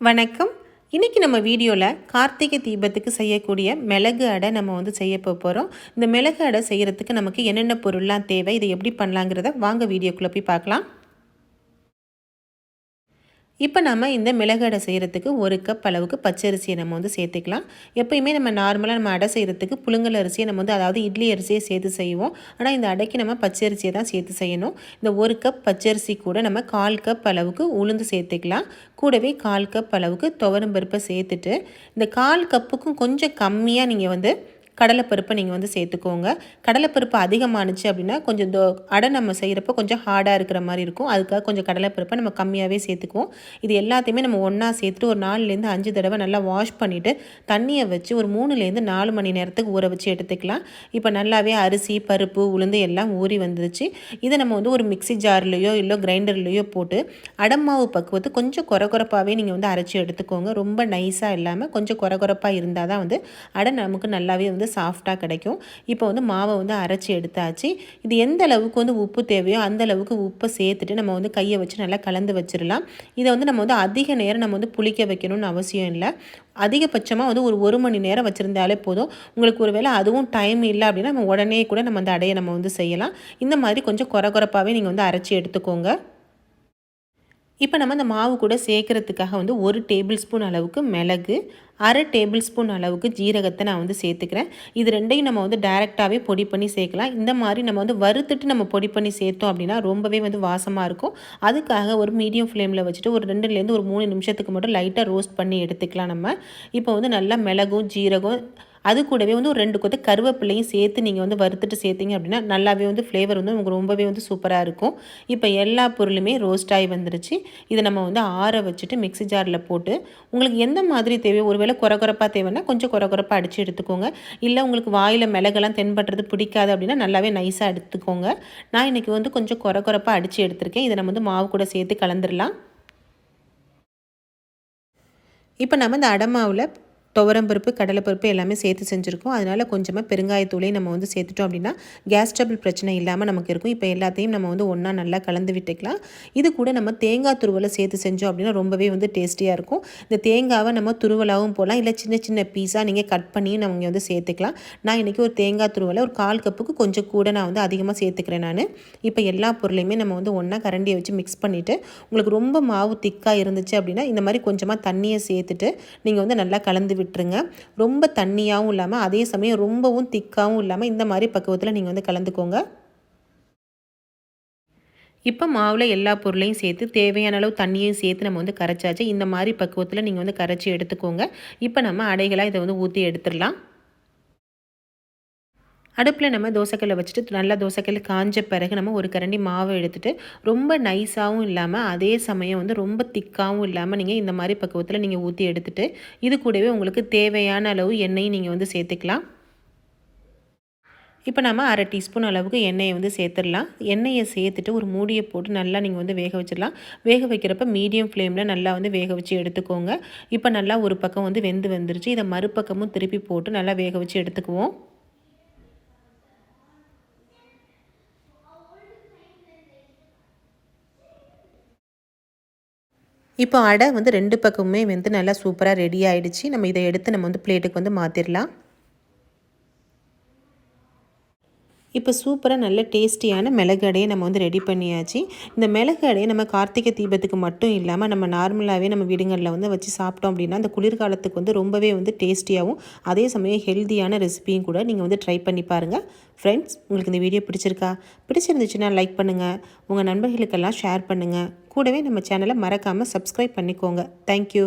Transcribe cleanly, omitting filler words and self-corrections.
வணக்கம். இன்றைக்கி நம்ம வீடியோவில் கார்த்திகை தீபத்துக்கு செய்யக்கூடிய மிளகு அடை நம்ம வந்து செய்ய போகிறோம். இந்த மிளகு அடை செய்கிறதுக்கு நமக்கு என்னென்ன பொருள்லாம் தேவை, இதை எப்படி பண்ணலாங்கிறத வாங்க வீடியோக்குள்ளே போய் பார்க்கலாம். இப்போ நம்ம இந்த மிளகு அடை செய்கிறதுக்கு 1 கப் அளவுக்கு பச்சரிசியை நம்ம வந்து சேர்த்துக்கலாம். எப்போயுமே நம்ம நார்மலாக நம்ம அடை செய்கிறதுக்கு புழுங்கல் அரிசியை நம்ம வந்து அதாவது இட்லி அரிசியை சேர்த்து செய்வோம். ஆனால் இந்த அடைக்கு நம்ம பச்சரிசியை தான் சேர்த்து செய்யணும். இந்த 1 கப் பச்சரிசி கூட நம்ம 1/4 கப் அளவுக்கு உளுந்து சேர்த்துக்கலாம். கூடவே 1/4 கப் அளவுக்கு துவரம் பருப்பை சேர்த்துட்டு இந்த 1/4 கப்புக்கும் கொஞ்சம் கம்மியாக நீங்கள் வந்து கடலைப்பருப்பை நீங்கள் வந்து சேர்த்துக்கோங்க. கடலைப்பருப்பு அதிகமானுச்சு அப்படின்னா கொஞ்சம் அடை நம்ம செய்கிறப்போ கொஞ்சம் ஹார்டாக இருக்கிற மாதிரி இருக்கும். அதுக்காக கொஞ்சம் கடலைப்பருப்பை நம்ம கம்மியாகவே சேர்த்துக்குவோம். இது எல்லாத்தையுமே நம்ம ஒன்றா சேர்த்துட்டு ஒரு 4லேருந்து 5 தடவை நல்லா வாஷ் பண்ணிவிட்டு தண்ணியை வச்சு ஒரு 3லேருந்து 4 மணி நேரத்துக்கு ஊற வச்சு எடுத்துக்கலாம். இப்போ நல்லாவே அரிசி, பருப்பு, உளுந்து எல்லாம் ஊறி வந்துருச்சு. இதை நம்ம வந்து ஒரு மிக்சி ஜார்லேயோ இல்லை கிரைண்டர்லேயோ போட்டு அடமாவு பக்குவத்து கொஞ்சம் கொரகொரப்பாகவே நீங்கள் வந்து அரைச்சி எடுத்துக்கோங்க. ரொம்ப நைஸாக இல்லாமல் கொஞ்சம் கொரகொரப்பாக இருந்தால் தான் வந்து அடை நமக்கு நல்லாவே வந்து சாஃப்டாக கிடைக்கும். இப்போ வந்து மாவை வந்து அரைச்சி எடுத்தாச்சு. இது எந்த அளவுக்கு வந்து உப்பு தேவையோ அந்த அளவுக்கு உப்பை சேர்த்துட்டு நம்ம வந்து கையை வச்சு நல்லா கலந்து வச்சிடலாம். இதை வந்து நம்ம வந்து அதிக நேரம் நம்ம வந்து புளிக்க வைக்கணும்னு அவசியம் இல்லை. அதிகபட்சமாக வந்து ஒரு 1 மணி நேரம் வச்சுருந்தாலே போதும். உங்களுக்கு ஒரு வேளை அதுவும் டைம் இல்லை அப்படின்னா நம்ம உடனே கூட நம்ம அந்த அடையை நம்ம வந்து செய்யலாம். இந்த மாதிரி கொஞ்சம் கொரகொரப்பாகவே நீங்கள் வந்து அரைச்சி எடுத்துக்கோங்க. இப்போ நம்ம இந்த மாவு கூட சேர்க்குறதுக்காக வந்து 1 டேபிள் ஸ்பூன் அளவுக்கு மிளகு, 1/2 டேபிள் ஸ்பூன் அளவுக்கு ஜீரகத்தை நான் வந்து சேர்த்துக்கிறேன். இது ரெண்டையும் நம்ம வந்து டைரெக்டாகவே பொடி பண்ணி சேர்க்கலாம். இந்த மாதிரி நம்ம வந்து வறுத்துட்டு நம்ம பொடி பண்ணி சேர்த்தோம் அப்படின்னா ரொம்பவே வந்து வாசமாக இருக்கும். அதுக்காக ஒரு மீடியம் ஃப்ளேமில் வச்சுட்டு ஒரு 2லேருந்து ஒரு 3 நிமிஷத்துக்கு மட்டும் லைட்டாக ரோஸ்ட் பண்ணி எடுத்துக்கலாம் நம்ம. இப்போ வந்து நல்லா மிளகும் ஜீரகம் அது கூடவே வந்து ஒரு 2 கொத்து கருவேப்பிலையும் சேர்த்து நீங்கள் வந்து வறுத்துட்டு சேர்த்திங்க அப்படின்னா நல்லாவே வந்து ஃப்ளேவர் வந்து உங்களுக்கு ரொம்பவே வந்து சூப்பராக இருக்கும். இப்போ எல்லா பொருளுமே ரோஸ்ட் ஆகி வந்துருச்சு. இதை நம்ம வந்து ஆற வச்சுட்டு மிக்ஸி ஜாரில் போட்டு உங்களுக்கு எந்த மாதிரி தேவையோ ஒருவேளை கொரகொரப்பாக தேவைன்னா கொஞ்சம் கொரகொரப்பாக அடித்து எடுத்துக்கோங்க. இல்லை உங்களுக்கு வாயில் மிளகெல்லாம் தென்படுறது பிடிக்காது அப்படின்னா நல்லாவே நைஸாக எடுத்துக்கோங்க. நான் இன்றைக்கி வந்து கொஞ்சம் கொரகொரப்பாக அடித்து எடுத்திருக்கேன். இதை நம்ம வந்து மாவு கூட சேர்த்து கலந்துடலாம். இப்போ நம்ம இந்த அடமாவில் துவரம்பருப்பு, கடலைப்பருப்பு எல்லாமே சேர்த்து செஞ்சுருக்கோம். அதனால் கொஞ்சமாக பெருங்காயத்தூளையும் நம்ம வந்து சேர்த்துட்டோம் அப்படின்னா கேஸ் ட்ரபிள் பிரச்சனை இல்லாமல் நமக்கு இருக்கும். இப்போ எல்லாத்தையும் நம்ம வந்து ஒன்றா நல்லா கலந்து விட்டுக்கலாம். இது கூட நம்ம தேங்காய் துருவலை சேர்த்து செஞ்சோம் அப்படின்னா ரொம்பவே வந்து டேஸ்டியாக இருக்கும். இந்த தேங்காவை நம்ம துருவலாகவும் போகலாம், இல்லை சின்ன சின்ன பீஸாக நீங்கள் கட் பண்ணியும் நம்ம வந்து சேர்த்துக்கலாம். நான் இன்றைக்கி ஒரு தேங்காய் துருவலை ஒரு 1/4 கப்புக்கு கொஞ்சம் கூட நான் வந்து அதிகமாக சேர்த்துக்கிறேன் நான். இப்போ எல்லா பொருளையுமே நம்ம வந்து ஒன்றா கரண்டியை வச்சு மிக்ஸ் பண்ணிவிட்டு உங்களுக்கு ரொம்ப மாவு திக்காக இருந்துச்சு அப்படின்னா இந்த மாதிரி கொஞ்சமாக தண்ணியை சேர்த்துட்டு நீங்கள் வந்து நல்லா கலந்து விட்டுருங்க. ரொம்ப தண்ணியாகவும் இல்லாமல் அதே சமயம் ரொம்பவும் திக்காகவும் இல்லாமல் இந்த மாதிரி பக்குவத்தில் நீங்கள் வந்து கலந்துக்கோங்க. இப்போ மாவில் எல்லா பொருளையும் சேர்த்து தேவையான அளவு தண்ணியும் சேர்த்து நம்ம வந்து கரைச்சாச்சு. இந்த மாதிரி பக்குவத்தில் நீங்கள் வந்து கரைச்சி எடுத்துக்கோங்க. இப்போ நம்ம அடைகளாக இதை வந்து ஊற்றி எடுத்துடலாம். அடுப்பில் நம்ம தோசைக்கல்லை வச்சுட்டு நல்லா தோசைக்கல் காஞ்ச பிறகு நம்ம ஒரு கரண்டி மாவை எடுத்துகிட்டு ரொம்ப நைஸாகவும் இல்லாமல் அதே சமயம் வந்து ரொம்ப திக்காகவும் இல்லாமல் நீங்கள் இந்த மாதிரி பக்குவத்தில் நீங்கள் ஊற்றி எடுத்துகிட்டு இது கூடவே உங்களுக்கு தேவையான அளவு எண்ணெயும் நீங்கள் வந்து சேர்த்துக்கலாம். இப்போ நம்ம 1/2 டீஸ்பூன் அளவுக்கு எண்ணெயை வந்து சேர்த்துடலாம். எண்ணெயை சேர்த்துட்டு ஒரு மூடியை போட்டு நல்லா நீங்கள் வந்து வேக வச்சிடலாம். வேக வைக்கிறப்ப மீடியம் ஃப்ளேமில் நல்லா வந்து வேக வச்சு எடுத்துக்கோங்க. இப்போ நல்லா ஒரு பக்கம் வந்து வெந்து வந்துருச்சு. இதை மறுபக்கமும் திருப்பி போட்டு நல்லா வேக வச்சு எடுத்துக்குவோம். இப்போ அடை வந்து 2 பக்கமுமே வந்து நல்லா சூப்பராக ரெடி ஆகிடுச்சு. நம்ம இதை எடுத்து நம்ம வந்து பிளேட்டுக்கு வந்து மாற்றிடலாம். இப்போ சூப்பராக நல்ல டேஸ்டியான மிளகு அடையை நம்ம வந்து ரெடி பண்ணியாச்சு. இந்த மிளகு அடையை நம்ம கார்த்திகை தீபத்துக்கு மட்டும் இல்லாமல் நம்ம நார்மலாகவே நம்ம வீடுங்களில் வந்து வச்சு சாப்பிட்டோம் அப்படின்னா அந்த குளிர்காலத்துக்கு வந்து ரொம்பவே வந்து டேஸ்டியாகவும் அதே சமயம் ஹெல்த்தியான ரெசிபியும் கூட நீங்கள் வந்து ட்ரை பண்ணி பாருங்கள். ஃப்ரெண்ட்ஸ், உங்களுக்கு இந்த வீடியோ பிடிச்சிருந்துச்சுன்னா லைக் பண்ணுங்கள், உங்கள் நண்பர்களுக்கெல்லாம் ஷேர் பண்ணுங்கள். கூடவே நம்ம சேனலை மறக்காமல் சப்ஸ்கிரைப் பண்ணிக்கோங்க. தேங்க்யூ.